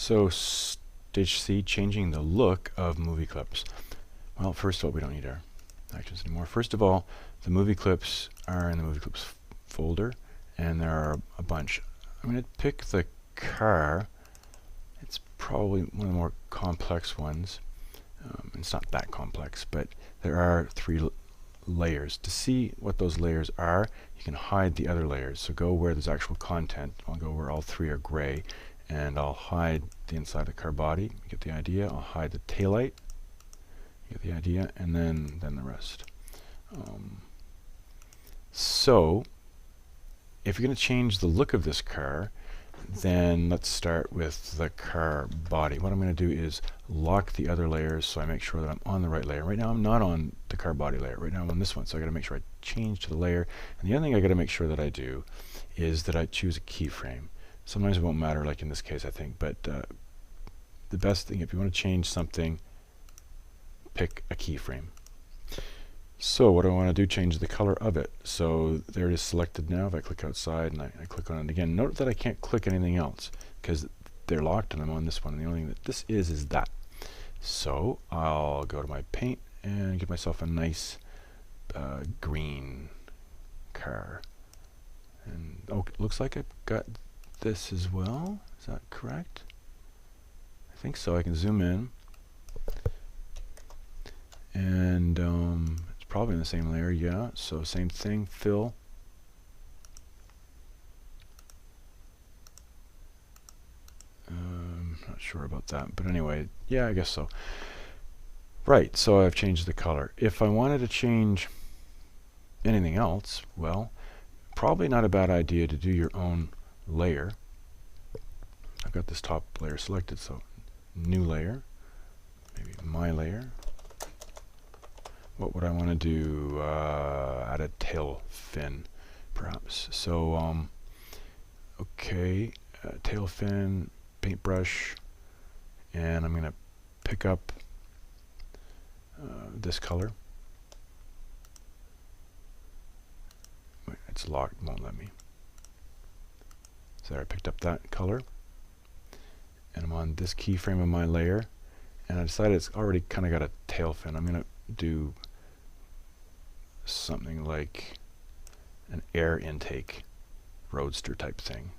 So stage C, changing the look of movie clips. Well, first of all, we don't need our actions anymore. First of all, the movie clips are in the movie clips folder, and there are a bunch. I'm going to pick the car. It's probably one of the more complex ones. It's not that complex, but there are three layers. To see what those layers are, you can hide the other layers. So go where there's actual content. I'll go where all three are gray, and I'll hide the inside of the car body. You get the idea. I'll hide the taillight. You get the idea, and then the rest. So if you're going to change the look of this car, then let's start with the car body. What I'm going to do is lock the other layers so I make sure that I'm on the right layer. Right now I'm not on the car body layer. Right now I'm on this one, so I got to make sure I change to the layer. And the other thing I got to make sure that I do is that I choose a keyframe. Sometimes it won't matter, like in this case I think, but the best thing, if you want to change something, pick a keyframe. So what do I want to do? Change the color of it. So there it is selected now. If I click outside and I click on it again, note that I can't click anything else because they're locked and I'm on this one. And the only thing that this is that. So I'll go to my paint and give myself a nice green car. And oh, it looks like I've got this as well. Is that correct? I think so. I can zoom in. And it's probably in the same layer, yeah. So same thing, fill. Not sure about that, but anyway, yeah, I guess so. Right, so I've changed the color. If I wanted to change anything else, well, probably not a bad idea to do your own layer. I've got this top layer selected, so new layer, maybe my layer. What would I want to do? Add a tail fin, perhaps. So, okay, tail fin, paintbrush, and I'm going to pick up this color. Wait, it's locked, won't let me. So there, I picked up that color, and I'm on this keyframe of my layer, and I decided it's already kind of got a tail fin. I'm going to do something like an air intake roadster type thing.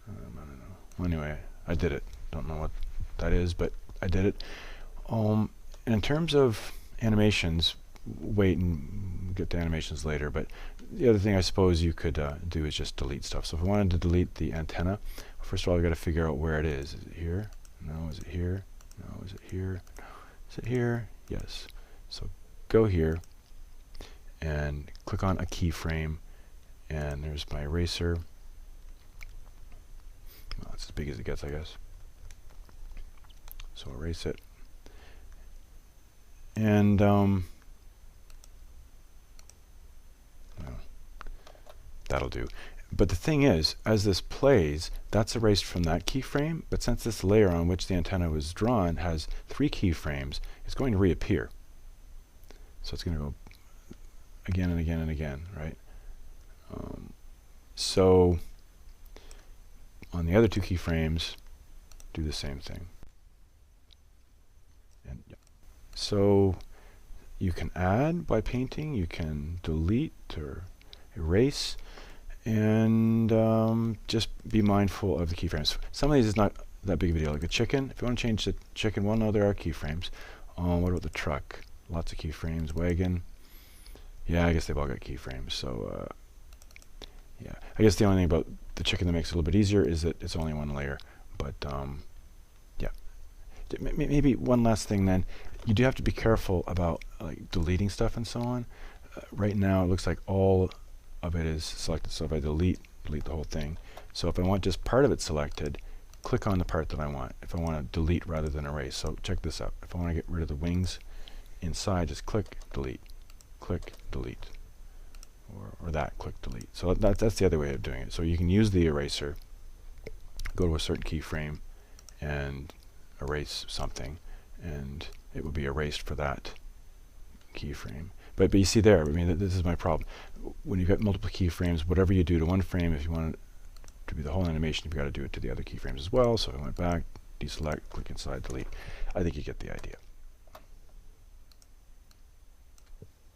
I don't know. Well, anyway, I did it. Don't know what that is, but I did it. And in terms of animations, wait and get to animations later, but the other thing I suppose you could do is just delete stuff. So if I wanted to delete the antenna, first of all I've got to figure out where it is. Is it here? No. Is it here? No. Is it here? Is it here? Yes. So go here and click on a keyframe, and there's my eraser. Well, that's as big as it gets, I guess. So erase it. And that'll do. But the thing is, as this plays, that's erased from that keyframe, but since this layer on which the antenna was drawn has 3 keyframes, it's going to reappear. So it's going to go again and again and again, right? So on the other 2 keyframes, do the same thing. And yeah. So you can add by painting, you can delete or erase, and just be mindful of the keyframes. Some of these is not that big of a deal. Like the chicken, if you want to change the chicken, well, no, there are keyframes. What about the truck? Lots of keyframes. Wagon, yeah, I guess they've all got keyframes. So yeah, I guess the only thing about the chicken that makes it a little bit easier is that it's only 1 layer. But yeah, maybe one last thing then. You do have to be careful about like deleting stuff and so on. Right now it looks like all of it is selected, so if I delete the whole thing. So if I want just part of it selected, click on the part that I want. If I want to delete rather than erase, so check this out. If I want to get rid of the wings inside, just click delete, or that, click delete. So that's the other way of doing it. So you can use the eraser, go to a certain keyframe and erase something, and it would be erased for that keyframe. But you see there, I mean, this is my problem. When you've got multiple keyframes, whatever you do to one frame, if you want to to be the whole animation, you've got to do it to the other keyframes as well. So I went back, deselect, click inside, delete. I think you get the idea.